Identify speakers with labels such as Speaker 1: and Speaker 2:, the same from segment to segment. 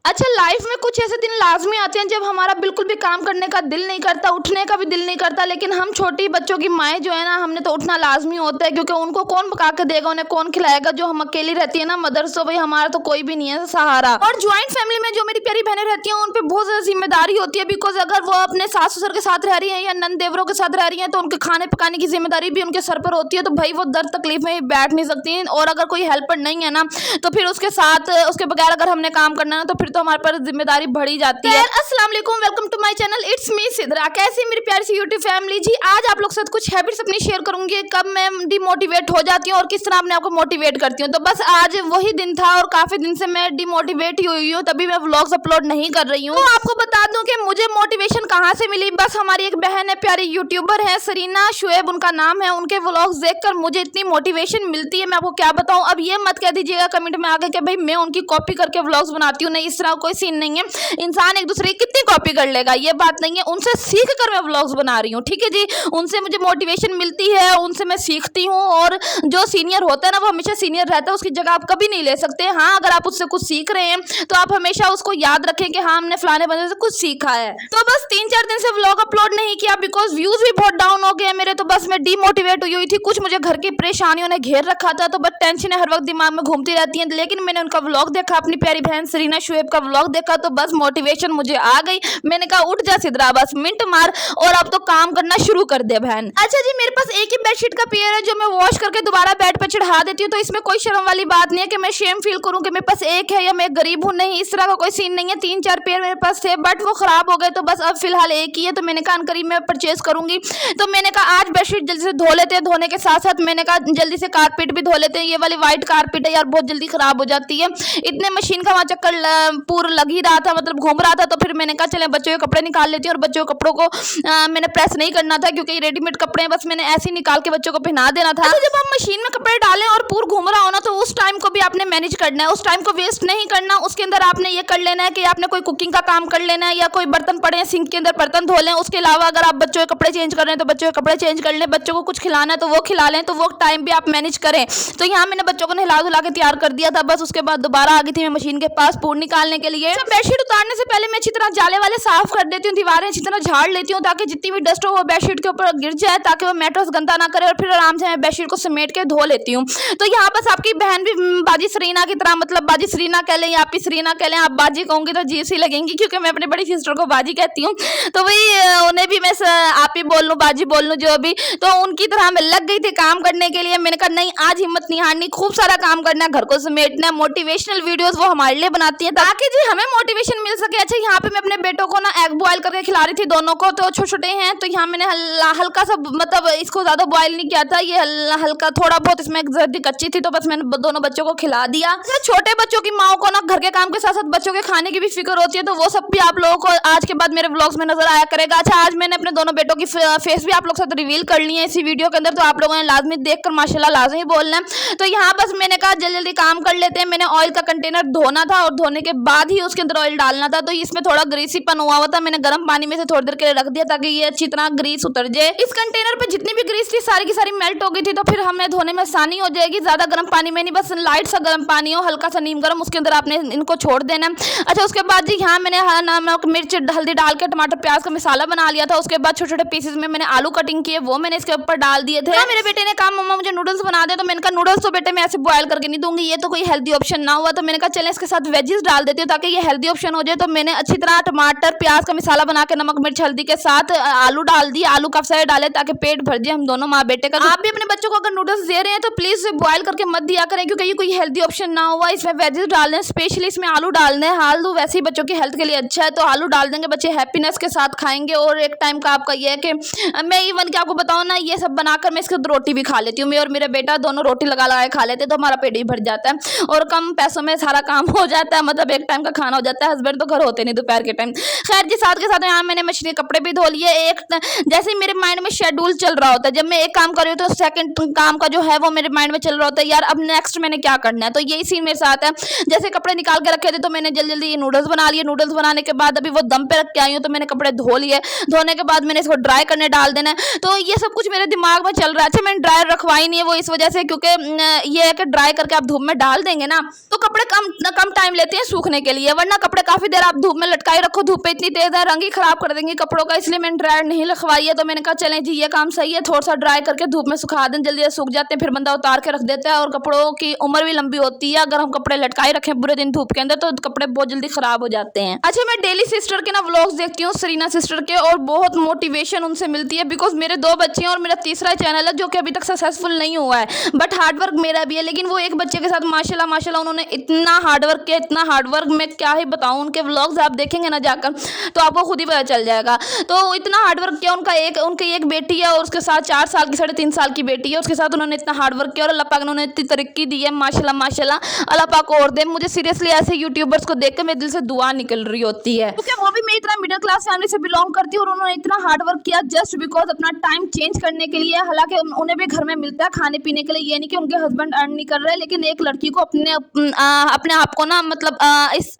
Speaker 1: अच्छा, लाइफ में कुछ ऐसे दिन लाजमी आते हैं जब हमारा बिल्कुल भी काम करने का दिल नहीं करता, उठने का भी दिल नहीं करता, लेकिन हम छोटी बच्चों की माएँ जो है ना, हमने तो उठना लाजमी होता है, क्योंकि उनको कौन पका के देगा, उन्हें कौन खिलाएगा। जो हम अकेली रहती है ना मदर्स, तो भाई हमारा तो कोई भी नहीं है सहारा। और ज्वाइंट फैमिली में जो मेरी प्यारी बहनें रहती हैं, उन पर बहुत ज़्यादा जिम्मेदारी होती है, बिकॉज अगर वो अपने सास ससुर के साथ रह रही हैं या नंद देवरों के साथ रह रही हैं, तो उनके खाने पकाने की जिम्मेदारी भी उनके सर पर होती है। तो भाई वो दर्द तकलीफ में बैठ नहीं सकती हैं, और अगर कोई हेल्पर नहीं है ना, तो फिर उसके साथ उसके बगैर अगर हमने काम करना ना, तो फिर तो हमारे पर जिम्मेदारी बढ़ी जाती है। अस्सलाम वालेकुम, welcome to my channel, it's me Sidra. कैसी मेरी प्यारी सी यूट्यूब फैमिली जी, आज आप लोग साथ कुछ हैबिट्स अपनी शेयर करूंगी, कब मैं डिमोटिवेट हो जाती हूँ और किस तरह अपने आपको मोटिवेट करती हूँ। तो बस आज वही दिन था और काफी दिन से मैं डिमोटिवेट ही हुई हूँ, तभी मैं व्लॉग्स अपलोड नहीं कर रही हूँ। तो आपको बता दूं कि मुझे मोटिवेशन कहाँ से मिली। बस हमारी एक बहन है, प्यारी यूट्यूबर है, सरीना शुएब उनका नाम है, उनके व्लॉग्स देखकर मुझे इतनी मोटिवेशन मिलती है, मैं आपको क्या बताऊँ। अब ये मत कह दीजिएगा कमेंट में आके कि भाई मैं उनकी कॉपी करके व्लॉग्स बनाती हूँ, नहीं, इस तरह कोई सीन नहीं है। इंसान एक दूसरे की कितनी कॉपी कर लेगा, ये बात नहीं है। उनसे सीख कर मैं व्लॉग्स बना रही हूँ, ठीक है जी। उनसे मुझे मोटिवेशन मिलती है, उनसे मैं सीखती हूँ, और जो सीनियर होता है ना, वो हमेशा सीनियर रहता है, उसकी जगह आप कभी नहीं ले सकते। हाँ, अगर आप उससे कुछ सीख रहे हैं तो आप हमेशा उसको याद रखें कि हाँ, हमने फलाने बंदे से कुछ सीखा है। तो बस 3-4 दिन से व्लॉग अपलोड नहीं किया, बिकॉज व्यूज भी बहुत डाउन हो गए मेरे। तो बस मैं डिमोटिवेट हुई थी, कुछ मुझे घर की परेशानियों ने घेर रखा था, तो बस टेंशन हर वक्त दिमाग में घूमती रहती है। लेकिन मैंने उनका व्लॉग देखा, अपनी प्यारी बहन सरीना शुएब का व्लॉग देखा, तो बस मोटिवेशन मुझे आ गई। मैंने कहा उठ जा सिद्रा, बस मिनट मार और अब तो काम करना शुरू कर दे बहन। अच्छा जी, मेरे पास एक ही बेडशीट का पेयर है जो मैं वॉश करके दोबारा बेड पे चढ़ा देती हूँ, तो इसमें कोई शर्म वाली बात नहीं है कि मैं शेम फील करूँ कि मेरे पास एक है या मैं गरीब हूँ, नहीं, इस तरह का कोई सीन नहीं है। 3-4 पेयर मेरे पास थे, बट वो खराब हो गए, तो बस अब फिलहाल एक ही है। तो मैंने कहा अनकरीब मैं परचेज करूंगी, तो मैंने कहा आज बेडशीट जल्दी से धो लेते हैं। धोने के साथ साथ मैंने कहा जल्दी से कारपेट भी धो लेते हैं। ये वाली व्हाइट कारपेट है यार, बहुत जल्दी खराब हो जाती है। इतने मशीन का वहाँ चक्कर पूरा लग ही रहा था, मतलब घूम रहा था, तो फिर मैंने कहा चले बच्चों के कपड़े निकाल लेती हूँ। और बच्चों के कपड़ों को मैंने प्रेस नहीं करना था, क्योंकि रेडीमेड कपड़े हैं, बस मैंने ऐसे ही निकाल के बच्चों को पहना देना था। तो जब आप मशीन में कपड़े डालें और पूरा घूम रहा हो ना, तो उस टाइम को भी आपने मैनेज करना है, उस टाइम को वेस्ट नहीं करना। उसके अंदर आपने ये कर लेना है कि आपने कोई कुकिंग का काम कर लेना है, या कोई बर्तन पड़े हैं सिंक के अंदर बर्तन धो लें। उसके अलावा अगर आप बच्चों के कपड़े चेंज कर रहे हैं तो बच्चों के कपड़े चेंज कर लें, बच्चों को कुछ खिलाना है तो वो खिला लें, तो वो टाइम भी आप मैनेज करें। तो यहाँ मैंने बच्चों को नहला धुला के तैयार कर दिया था, बस उसके बाद दोबारा आ गई थी मैं मशीन के पास पूर निकालने के लिए। बेडशीट उतारने से पहले मैं अच्छी तरह जाले वाले साफ कर देती हूँ, दीवारें अच्छी तरह झाड़ लेती हूँ, ताकि जितनी भी डस्ट हो वो बेडशीट के ऊपर गिर जाए, ताकि वो मैट्रेस गंदा ना करे, और फिर आराम से मैं बेडशीट को समेट के धो लेती हूँ। तो यहाँ बस आपकी बहन भी बाजी सरीना की तरह, मतलब बाजी सरीना कह लें या आप ही सरीना कह लें, आप बाजी कहूँगी तो जी सी लगेंगी, क्योंकि मैं अपनी बड़ी सिस्टर को बाजी कहती हूँ, तो वही उन्हें भी मैं आप ही बोल लूँ, बाजी बोल लूँ, जो भी। तो उनकी तरह मैं लग गई थी काम करने के लिए। मैंने कहा नहीं, आज हिम्मत नहीं हारनी, खूब सारा काम करना है, घर को समेटना। मोटिवेशनल वीडियोस वो हमारे लिए बनाती है ताकि जी हमें मोटिवेशन मिल सके। अच्छा, यहाँ पे मैं अपने बेटों को ना एग बॉयल करके खिला रही थी, दोनों को, तो छोटे छोटे हैं, तो यहाँ मैंने हल्का सा, मतलब इसको ज्यादा बॉयल नहीं किया था, ये हल्का थोड़ा बहुत इसमें जर्दी कच्ची थी, तो बस मैंने दोनों बच्चों को खिला दिया। छोटे बच्चों की माओ को ना घर के काम के साथ साथ बच्चों के खाने की भी फिक्र होती है, तो वो सब भी आप लोगों को आज के बाद मेरे व्लॉग्स में नजर आया करेगा। अच्छा, आज मैंने अपने दोनों बेटों की फेस भी आप लोग साथ रिवील कर ली है इसी वीडियो के अंदर, तो आप लोगों ने लाजमी देखकर माशाल्लाह लाजमी बोलना है। तो यहाँ बस मैंने कहा जल्दी जल्दी काम कर लेते हैं। मैंने ऑयल का कंटेनर धोना था, और धोने के बाद ही उसके अंदर ऑयल डालना था, तो इसमें थोड़ा ग्रीसीपन हुआ था। मैंने गर्म पानी में से थोड़ी देर के लिए रख दिया ताकि ये अच्छी तरह ग्रीस उतर जाए। इस कंटेनर पे जितनी भी ग्रीस थी सारी की सारी मेल्ट हो गई थी, तो फिर हमें धोने में आसानी हो जाएगी। ज्यादा गर्म पानी में नहीं, बस लाइट सा गर्म पानी हो, हल्का सा नीम गर्म, उसके अंदर आपने इनको छोड़ देना। अच्छा, उसके बाद जी यहाँ मैंने नमक मिर्च हल्दी डाल के टमाटर प्याज का मसाला बना लिया था। उसके बाद छोटे छोटे पीसेस में मैंने आलू कटिंग किए, वो मैंने इसके ऊपर डाल दिए थे। मेरे बेटे ने कहा मम्मा मुझे नूडल्स बना दे, तो मैंने कहा नूडल्स तो बेटे मैं ऐसे बॉयल करके नहीं दूंगी, ये तो कोई हेल्दी ऑप्शन ना हुआ, तो मैंने कहा चलें इसके साथ वेजीज डाल देती हूँ ताकि ये हेल्दी ऑप्शन हो जाए। तो मैंने अच्छी तरह टमाटर प्याज का मसाला बना के नमक मिर्च हल्दी के साथ आलू डाल दिए। आलू काफी सारे डाले ताकि पेट भर जाए हम दोनों माँ बेटे का। आप भी अपने बच्चों को अगर नूडल्स दे रहे हैं तो प्लीज बॉयल करके मत दिया करें, क्योंकि ये कोई हेल्दी ऑप्शन ना हुआ। इसमें वेजीज डालने, स्पेशली इसमें आलू डालने हैं। आलू वैसे ही बच्चों की हेल्थ के लिए अच्छा है, तो आलू डाल देंगे, बच्चे हैप्पीनेस के साथ खाएंगे। और एक टाइम का आपका ये है कि मैं इवन के आपको बताऊँ ना, ये सब बनाकर मैं इसके रोटी भी खा लेती हूँ। मैं और मेरे बेटा दोनों रोटी लगा लगा खा लेते हैं, तो हमारा पेट भी भर जाता है और कम पैसों में सारा काम हो जाता है, मतलब एक टाइम का खाना हो जाता है। हस्बैंड तो घर होते नहीं दोपहर के टाइम। खैर जी, साथ के साथ यहाँ मैंने मशीन कपड़े भी धो लिए। एक जैसे मेरे माइंड में शेड्यूल चल रहा होता है, जब मैं एक काम कर रही हूँ तो सेकंड काम का जो है वो मेरे माइंड में चल रहा होता है, यार अब नेक्स्ट मैंने क्या करना है। तो यही सीन मेरे साथ है। जैसे कपड़े निकाल के रखे थे तो मैंने जल्दी जल्दी नूडल्स बना लिए। नूडल्स बनाने के बाद अभी वो दम पे रख के आई हूँ, तो मैंने कपड़े धो लिए। धोने के बाद मैंने इसको ड्राई करने डाल देना है। तो ये सब कुछ मेरे दिमाग में चल रहा है। अच्छा, मैंने ड्रायर रखवाई नहीं है वो इस वजह से, क्योंकि ये है कि ड्राई करके आप धूप में डाल देंगे ना तो कपड़े कम टाइम लेते हैं सूखने सूखने के लिए, वरना कपड़े काफी देर आप धूप में लटकाए रखो, धूप पे इतनी तेज है रंग ही खराब कर देंगे कपड़ों का, इसलिए मैंने ड्रायर नहीं रखवाई है। तो मैंने कहा चलें जी ये काम सही है, थोड़ा सा ड्राई करके धूप में सुखा दें, जल्दी सूख जाते हैं, फिर बंदा उतार के रख देता है। और कपड़ों की उम्र भी लंबी होती है, अगर हम कपड़े लटकाए रखें पूरे दिन धूप के अंदर तो कपड़े बहुत जल्दी खराब हो जाते हैं। अच्छा, मैं डेली सिस्टर के ना व्लॉग्स देखती हूँ, सरीना सिस्टर के, और बहुत मोटिवेशन उनसे मिलती है, बिकॉज मेरे 2 बच्चे हैं और मेरा तीसरा चैनल है जो कि अभी तक सक्सेसफुल नहीं हुआ है, बट हार्डवर्क मेरा भी है। लेकिन वो एक बच्चे के साथ माशाल्लाह उन्होंने इतना हार्डवर्क किया, इतना हार्डवर्क मैं क्या ही बताऊं, उनके व्लॉग्स आप देखेंगे ना जाकर तो आपको खुद ही पता चल जाएगा। तो इतना हार्डवर्क किया, उनकी एक बेटी है और उसके साथ 4 साल की 3.5 साल की बेटी है, उसके साथ उन्होंने इतना हार्डवर्क किया और अल्लाह पाक ने उन्हें इतनी तरक्की दी है, माशाल्लाह अल्लाह पाक को और दे। मुझे सीरियसली ऐसे यूट्यूबर्स को देख कर मेरे दिल से दुआ निकल रही होती है, क्योंकि वो भी मैं इतना मिडिल क्लास फैमिली से बिलोंग करती हूँ और उन्होंने इतना हार्डवर्क किया जस्ट बिकॉज अपना टाइम चेंज करने के लिए। हालांकि उन्हें भी घर में मिलता है खाने पीने के लिए, ये नहीं कि उनके हस्बैंड अर्न नहीं कर रहे, लेकिन एक लड़की को अपने आप को ना मतलब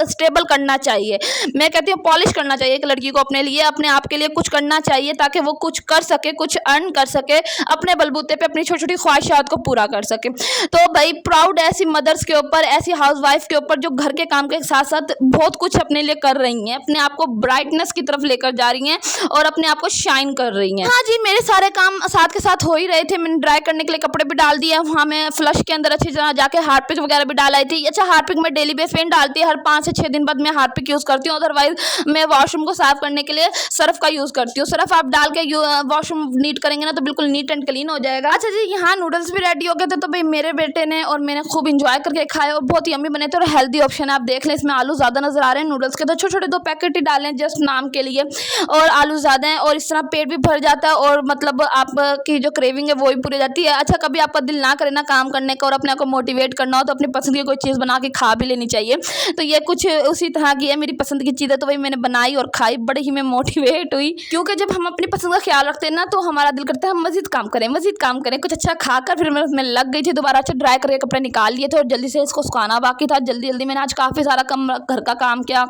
Speaker 1: स्टेबल करना चाहिए, मैं कहती हूँ पॉलिश करना चाहिए एक लड़की को, अपने लिए अपने आप के लिए कुछ करना चाहिए ताकि वो कुछ कर सके, कुछ अर्न कर सके, अपने बलबूते पे अपनी छोटी छोटी ख्वाहिशात को पूरा कर सके। तो भाई प्राउड ऐसी मदर्स के ऊपर, ऐसी हाउसवाइफ के ऊपर जो घर के काम के साथ साथ बहुत कुछ अपने लिए कर रही हैं, अपने आप को ब्राइटनेस की तरफ लेकर जा रही हैं और अपने आप को शाइन कर रही हैं। हाँ जी, मेरे सारे काम साथ के साथ हो ही रहे थे, मैंने ड्राई करने के लिए कपड़े भी डाल दिए, वहाँ मैं फ्लश के अंदर अच्छी तरह जाके हार्पिक वगैरह भी डाल आई थी। अच्छा, हार्पिक मैं डेली बेस पे डालती है, हर 5 से 6 दिन बाद मैं हार्पिक यूज़ करती हूँ, अदरवाइज मैं वॉशरूम को साफ करने के लिए सर्फ का यूज़ करती हूँ। सर्फ आप डाल के वॉशरूम नीट करेंगे ना तो बिल्कुल नीट एंड क्लीन हो जाएगा। अच्छा जी, यहाँ नूडल्स भी रेडी हो गए थे, तो भाई मेरे बेटे ने और मैंने खूब इंजॉय करके खाए और बहुत यम्मी बने थे और हेल्दी ऑप्शन है। आप देख लें, इसमें आलू ज़्यादा नजर आ रहे हैं नूडल्स के, तो छोटे छोटे 2 पैकेट ही डालें जस्ट नाम के लिए, और आलू ज़्यादा हैं और इस तरह पेट भी भर जाता है और मतलब आपकी जो क्रेविंग है वो भी पूरी जाती है। अच्छा, कभी आपका दिल ना करे ना काम करने का और अपने आप को मोटिवेट करना हो तो अपनी पसंद की कोई चीज़ बना के खा भी लेनी चाहिए। तो ये कुछ उसी तरह की है, मेरी पसंद की चीज़ है, तो वही मैंने बनाई और खाई, बड़ी ही मैं मोटिवेट हुई, क्योंकि जब हम अपनी पसंद का ख्याल रखते हैं ना तो हमारा दिल करता है हम मजीद काम करें, कुछ अच्छा खाकर। फिर मैं लग गई थी दोबारा, अच्छा ड्राई करके कपड़े निकाल लिए थे और जल्दी से इसको सुखाना बाकी था, जल्दी मैंने आज काफ़ी सारा घर का काम किया,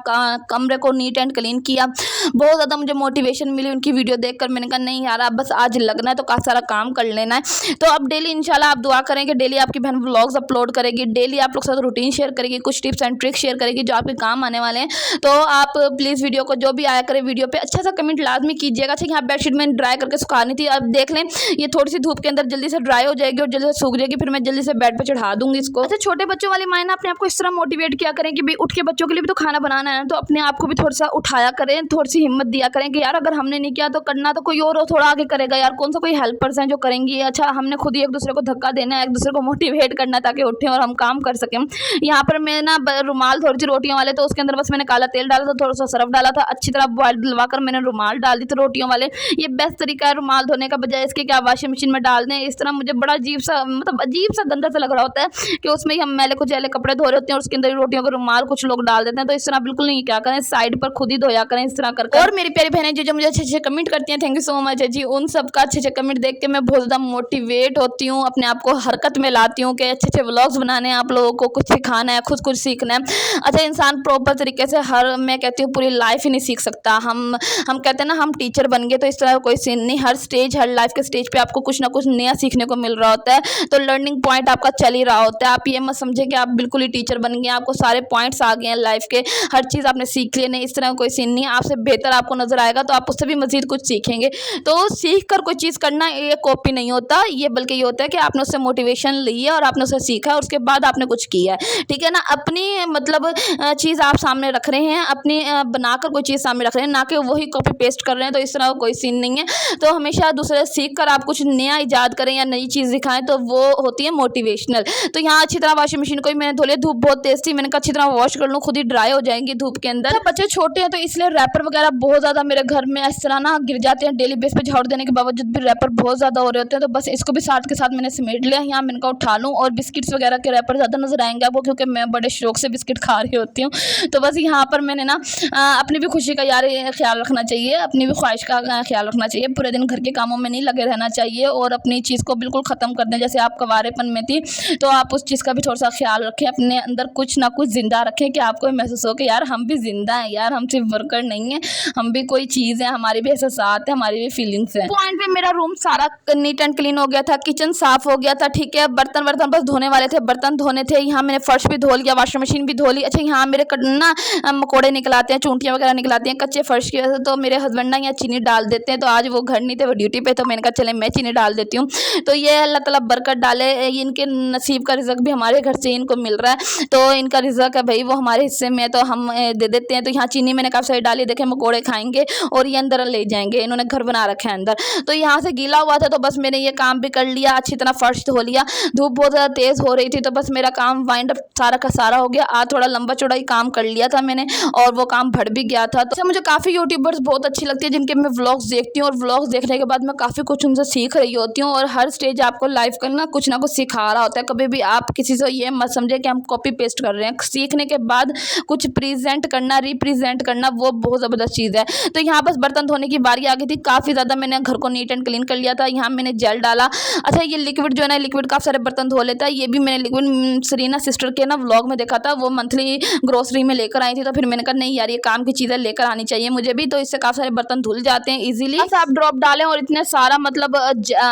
Speaker 1: कमरे को नीट एंड क्लीन किया। बहुत ज़्यादा मुझे मोटिवेशन मिली उनकी वीडियो देखकर, मैंने कहा नहीं यार, अब बस आज लगना है तो काफ़ी सारा काम कर लेना है। तो अब डेली इंशाल्लाह आप दुआ करें कि डेली आपकी बहन व्लॉग्स अपलोड करेगी, डेली आप लोग साथ रूटीन शेयर करेगी, कुछ टिप्स एंड ट्रिक्स शेयर करेगी जो आपके काम आने वाले हैं। तो आप प्लीज़ वीडियो को जो भी आया करें वीडियो पे अच्छा सा कमेंट लाजमी कीजिएगा। ठीक है, यहाँ बेडशीट मैंने ड्राई करके सुखानी थी, अब देख लें ये थोड़ी सी धूप के अंदर जल्दी से ड्राई हो जाएगी और जल्दी से सूख जाएगी, फिर मैं जल्दी से बेड पे चढ़ा दूंगी इसको। अच्छा, छोटे बच्चों वाली माएँ ना अपने आप को इस तरह मोटिवेट किया करें कि भाई उठ के बच्चों के लिए भी तो खाना बनाना है, तो अपने आप को भी थोड़ा सा उठाया करें, थोड़ी सी हिम्मत दिया करें कि यार अगर हमने नहीं किया तो करना तो कोई और थोड़ा आगे करेगा यार, कौन सा कोई हेल्पर्स हैं जो करेंगी। अच्छा, हमने खुद ही एक दूसरे को धक्का देना है, एक दूसरे को मोटिवेट करना ताकि उठें और हम काम कर सकें। यहाँ पर मैं ना रुमाल थोड़ी सी रोटियों वाले, तो उसके अंदर बस मैंने काला तेल डाला था, थोड़ा सा सर्फ डाला था, अच्छी तरह बॉयल दिलवा कर मैंने रुमाल डाल दी थे रोटियों वाले। ये बेस्ट तरीका है रुमाल धोने का, बजाय इसके कि आप वॉशिंग मशीन में डाल दें। इस तरह मुझे बड़ा अजीब सा गंदा सा लग रहा होता है कि उसमें ही हम मैले कुचैले कपड़े धो रहे होते हैं और उसके अंदर रोटियों का रुमाल कुछ लोग डाल देते हैं। तो इस तरह बिल्कुल नहीं क्या करें, साइड पर खुद ही धोया करें इस तरह करके। और मेरी प्यारी बहनें जो मुझे अच्छे कमेंट करती हैं, थैंक यू सो मच जी, उन सबका अच्छे कमेंट देख के मैं बहुत ज़्यादा मोटिवेट होती हूँ, अपने आप को हरकत में लाती हूँ कि अच्छे व्लॉग्स बनाने हैं, आप लोगों को कुछ सिखाना है, खुद कुछ सीखना है। अच्छा, इंसान प्रॉपर तरीके से मैं कहती हूँ पूरी लाइफ ही नहीं सीख सकता। हम कहते हैं ना हम टीचर बन गए, तो इस तरह कोई सीन नहीं, हर लाइफ के स्टेज पे आपको कुछ ना कुछ नया सीखने को मिल रहा होता है, तो लर्निंग पॉइंट आपका चल ही रहा होता है। आप ये मत समझे कि आप बिल्कुल ही टीचर बन गए, आपको सारे पॉइंट्स आ गए हैं लाइफ के, हर चीज़ आपने सीख ली नहीं, इस तरह कोई सीन नहीं है। आपसे बेहतर आपको नजर आएगा तो आप उससे भी मजीद कुछ सीखेंगे। तो सीख कर कोई चीज़ करना ये कॉपी नहीं होता, ये बल्कि ये होता है कि आपने उससे मोटिवेशन ली है और आपने उससे सीखा और उसके बाद आपने कुछ किया है। ठीक है ना, अपनी मतलब चीज़ आप सामने रख रहे हैं, अपनी बनाकर कोई चीज़ सामने रख रहे हैं, ना कि वही कॉपी पेस्ट कर रहे हैं, तो इस तरह कोई सीन नहीं है। तो हमेशा दूसरे से सीख कर आप कुछ नया ईजाद करें या नई चीज़ दिखाएं तो वो होती है मोटिवेशनल। तो यहाँ अच्छी तरह वॉशिंग मशीन को ही मैंने धो लिया, धूप बहुत तेज थी, मैंने कहा अच्छी तरह वॉश कर लूँ, खुद ही ड्राई हो जाएंगी धूप के अंदर। बच्चे छोटे हैं तो इसलिए रैपर वगैरह बहुत ज़्यादा मेरे घर में इस तरह ना गिर जाते हैं, डेली बेस पे झाड़ू देने के बावजूद भी रैपर बहुत ज़्यादा हो रहे होते हैं। तो बस इसको भी साथ के साथ मैंने समेट लिया, यहाँ मैंने कहा उठा लूँ। और बिस्किट्स वगैरह के रैपर ज़्यादा नजर आएंगे आपको, क्योंकि मैं बड़े शौक से बिस्किट खा रही होती हूँ। तो बस यहाँ पर मैंने ना अपनी भी खुशी का यार ख्याल रखना चाहिए, अपनी भी ख्वाहिश का ख्याल रखना चाहिए, पूरे दिन घर के कामों में नहीं लगे रहना चाहिए और अपनी चीज़ को बिल्कुल ख़त्म कर दें। जैसे आप कवारेपन में थी तो आप उस चीज़ का भी थोड़ा सा ख्याल रखें, अपने अंदर कुछ ना कुछ जिंदा रखें कि आपको महसूस हो कि यार हम भी जिंदा हैं, यार हम सिर्फ वर्कर नहीं है, हम भी कोई चीज़ है, हमारी भी एहसास है, हमारी भी फीलिंग्स है। पॉइंट पे मेरा रूम सारा नीट एंड क्लीन हो गया था, किचन साफ हो गया था। ठीक है, बर्तन बस धोने वाले थे, बर्तन धोने थे, यहाँ मैंने फर्श भी धो लिया, वॉशिंग मशीन भी धो ली। अच्छा यहाँ मेरे ना मकोड़े निकल आते हैं, चूंटियाँ वगैरह निकल आती हैं कच्चे फर्श की वजह से, तो मेरे हस्बैंड ना यहाँ चीनी डाल देते हैं। तो आज वो घर नहीं थे, वो ड्यूटी पे, तो मैंने कहा चले मैं चीनी डाल देती हूँ। तो ये अल्लाह ताला बरकत डाले, ये इनके नसीब का रिज़्क भी हमारे घर से इनको मिल रहा है, तो इनका रिज़्क है भाई, वो हमारे हिस्से में है तो हम दे देते हैं। तो यहाँ चीनी मैंने काफ़ी सारी डाली, देखे मकोड़े खाएंगे और ये अंदर ले जाएंगे, इन्होंने घर बना रखा है अंदर। तो यहाँ से गीला हुआ था तो बस मैंने ये काम भी कर लिया, अच्छी तरह फर्श धो लिया। धूप बहुत ज़्यादा तेज़ हो रही थी तो बस मेरा काम वाइंड अप सारा का सारा हो गया। आज थोड़ा लंबा चौड़ा ही काम कर लिया था मैंने और वो काम बढ़ भी गया था। तो मुझे काफ़ी यूट्यूबर्स बहुत अच्छी लगती है जिनके मैं व्लॉग्स देखती हूँ, और व्लॉग्स देखने के बाद मैं काफ़ी कुछ उनसे सीख रही होती हूँ। और हर स्टेज आपको लाइफ करना कुछ ना कुछ सिखा रहा होता है। कभी भी आप किसी से ये मत समझे कि हम कॉपी पेस्ट कर रहे हैं। सीखने के बाद कुछ प्रेजेंट करना, रिप्रेजेंट करना, वो बहुत ज़बरदस्त चीज़ है। तो यहाँ बस बर्तन धोने की बारी आ गई थी, काफ़ी ज़्यादा मैंने घर को नीट एंड क्लीन कर लिया था। यहाँ मैंने जेल डाला। अच्छा ये लिक्विड जो है ना, लिक्विड काफ़ी सारे बर्तन धो लेता है। ये भी मैंने लिक्विड सरीना सिस्टर के ना व्लॉग में देखा था, वो मंथली ग्रोसरी में लेकर आई थी। तो फिर मैंने कहा नहीं यार, ये काम की चीज़ें लेकर आनी चाहिए मुझे भी, तो इससे काफ़ी सारे बर्तन धुल जाते हैं इजीली। बस आप ड्रॉप डालें और इतने सारा मतलब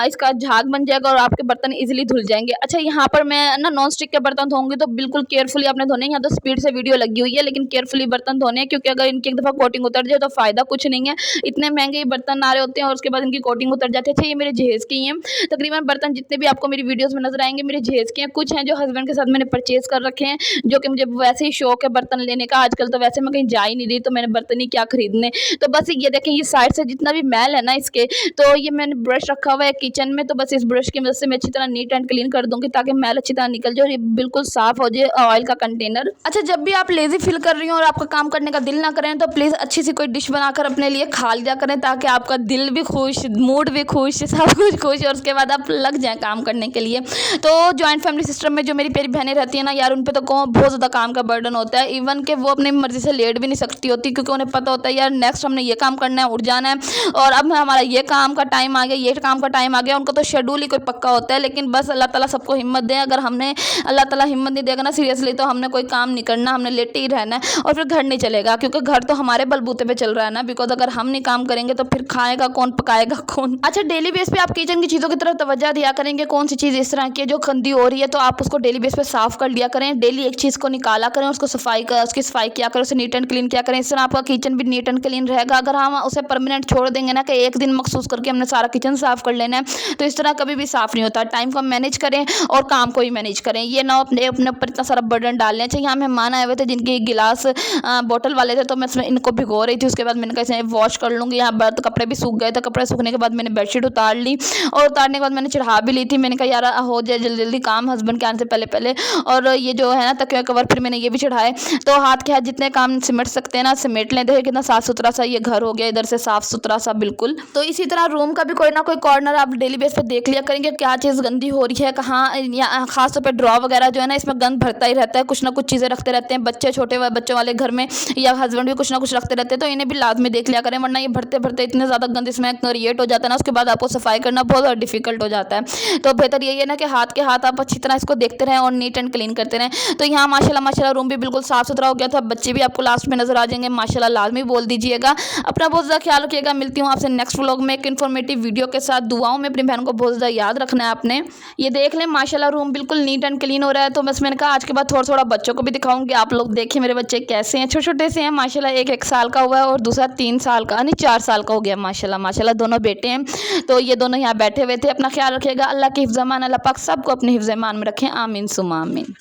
Speaker 1: इसका झाग बन जाएगा और आपके बर्तन इजीली धुल जाएंगे। अच्छा यहाँ पर मैं ना नॉन स्टिक के बर्तन धोऊंगी तो बिल्कुल केयरफुली आपने धोने। यहाँ तो स्पीड से वीडियो लगी हुई है, लेकिन केयरफुली बर्तन धोने हैं, क्योंकि अगर इनकी एक दफ़ा कोटिंग उतर जाए तो फ़ायदा कुछ नहीं है। इतने महंगे बर्तन आ रहे होते हैं और उसके बाद इनकी कोटिंग उतर जाती है। अच्छा ये मेरे जहेज़ के ही हैं। तकरीबन बर्तन जितने भी आपको मेरी वीडियोस में नजर आएंगे मेरे जहेज़ के हैं। कुछ हैं जो हस्बैंड के साथ मैंने परचेज कर रखे हैं, जो कि मुझे वैसे ही शौक है बर्तन लेने का। आजकल तो वैसे मैं कहीं जा ही नहीं रही, तो मैंने बर्तन ही क्या खरीदने। तो बस ये देखें, ये साइड से जितना भी मैल है ना इसके, तो ये मैंने ब्रश रखा हुआ है किचन में, तो बस इस ब्रश की मदद से मैं अच्छी तरह नीट एंड क्लीन कर दूंगी ताकि मैल अच्छी तरह निकल जाए और ये बिल्कुल साफ हो जाए ऑयल का कंटेनर। अच्छा जब भी आप लेजी फील कर रही हो और आपका काम करने का दिल ना करें तो प्लीज़ अच्छी सी कोई डिश बनाकर अपने लिए खा लिया करें, ताकि आपका दिल भी खुश, मूड भी खुश, सब कुछ खुश, और उसके बाद आप लग जाएं काम करने के लिए। तो जॉइंट फैमिली सिस्टम में जो मेरी प्यारी बहनें रहती हैं ना यार, उन पे तो बहुत ज़्यादा काम का बर्डन होता है। इवन कि वो अपनी मर्जी से लेट भी नहीं सकती होती, क्योंकि उन्हें पता होता है यार नेक्स्ट हमने ये काम करना है, उठ जाना है, और अब हमारा ये काम का टाइम आ गया, ये काम का टाइम आ गया। उनका तो शेड्यूल ही कोई पक्का होता है। लेकिन बस अल्लाह ताला सबको हिम्मत दे। अगर हमने अल्लाह ताला हिम्मत नहीं देगा ना सीरियसली, तो हमने कोई काम नहीं करना, हमने लेटे ही रहना है और फिर घर नहीं चलेगा, क्योंकि घर तो हमारे बलबूते पे चल रहा है ना। बिकॉज अगर हम नहीं काम करेंगे तो फिर खाएगा कौन, पकाएगा कौन। अच्छा डेली बेस पे आप किचन की चीज़ों की तरफ तवज्जो दिया करेंगे। कौन सी चीज़ इस तरह की है जो गंदी हो रही है तो आप उसको डेली बेस पे साफ कर लिया करें। डेली एक चीज़ को निकाला करें, उसको उसकी सफाई किया करें, उसे नीट एंड क्लीन किया करें। इस तरह आपका किचन भी नीट एंड क्लीन रहेगा। अगर हम उसे परमानेंट छोड़ देंगे ना कि एक दिन मखसूस करके हमने सारा किचन साफ कर लेना है, तो इस तरह कभी भी साफ नहीं होता। टाइम को मैनेज करें और काम को भी मैनेज करें। ये ना अपने ऊपर इतना सारा बर्डन डाल लें। यहाँ मेहमान आए हुए थे जिनके गिलास बोतल वाले थे, तो मैं इनको भिगो रही थी। उसके बाद मैंने कहा वॉश कर लूँगी। यहाँ बर्त कपड़े भी सूख गए थे। कपड़े सूखने के बाद मैंने बेडशीट उतार ली और उतारने के बाद मैंने चढ़ा भी ली थी। मैंने कहा यार हो जाए जल्दी जल्दी काम हस्बैंड के आने से पहले पहले। और ये जो है ना तकिया कवर, फिर मैंने ये भी चढ़ाए। तो हाथ के हाथ जितने काम सिमट सकते हैं ना सिमट लें। देखिए कितना साफ सुथरा सा ये घर हो गया, इधर से साफ सुथरा सा बिल्कुल। तो इसी तरह रूम का भी कोई ना कोई कॉर्नर आप डेली बेस पे देख लिया करेंगे क्या चीज़ गंदी हो रही है, कहाँ। खासतौर पर ड्रॉ वगैरह जो है ना, इसमें गंद भरता ही रहता है। कुछ ना कुछ चीज़ें रखते रहते हैं बच्चे, छोटे बच्चों वाले घर में, या हस्बैंड भी कुछ ना कुछ रखते रहते हैं। तो इन्हें भी लाजमी देख लिया करें, वरना ये भरते भरते इतने ज़्यादा गंद इसमें क्रिएट हो जाता है ना, उसके बाद आपको सफाई करना बहुत ज़्यादा डिफिकल्ट हो जाता है। तो बेहतर यही है ना कि हाथ के हाथ आप अच्छी तरह इसको देखते रहें और नीट एंड क्लीन करते रहें। तो यहाँ माशाल्लाह रूम भी बिल्कुल साफ सुथरा हो गया था। बच्चे भी आपको लास्ट में नजर आ जाएंगे, माशाल्लाह लाजमी बोल दीजिएगा। अपना बहुत ज़्यादा ख्याल रखिएगा। मिलती हूँ आपसे नेक्स्ट व्लॉग में एक इन्फॉर्मेटिव वीडियो के साथ। दुआओं में अपनी बहन को बहुत ज़्यादा याद रखना है आपने। ये देख लें माशाल्लाह रूम बिल्कुल नीट एंड क्लीन हो रहा है। तो बस मैंने कहा आज के बाद थोड़ा थोड़ा बच्चों को भी दिखाऊंगी। आप लोग देखिए मेरे बच्चे कैसे हैं, छोटे छोटे से हैं माशाल्लाह। एक साल का हुआ है और दूसरा 3 साल का, नहीं 4 साल का हो गया माशाल्लाह दोनों बेटे हैं। तो ये दोनों यहाँ बैठे हुए थे। अपना ख्याल रखिएगा। अल्लाह की हिफ्ज़ अमान, अल्लाह पाक सबको अपने हिफ्ज़ अमान में रखें। आमीन सुमा आमीन।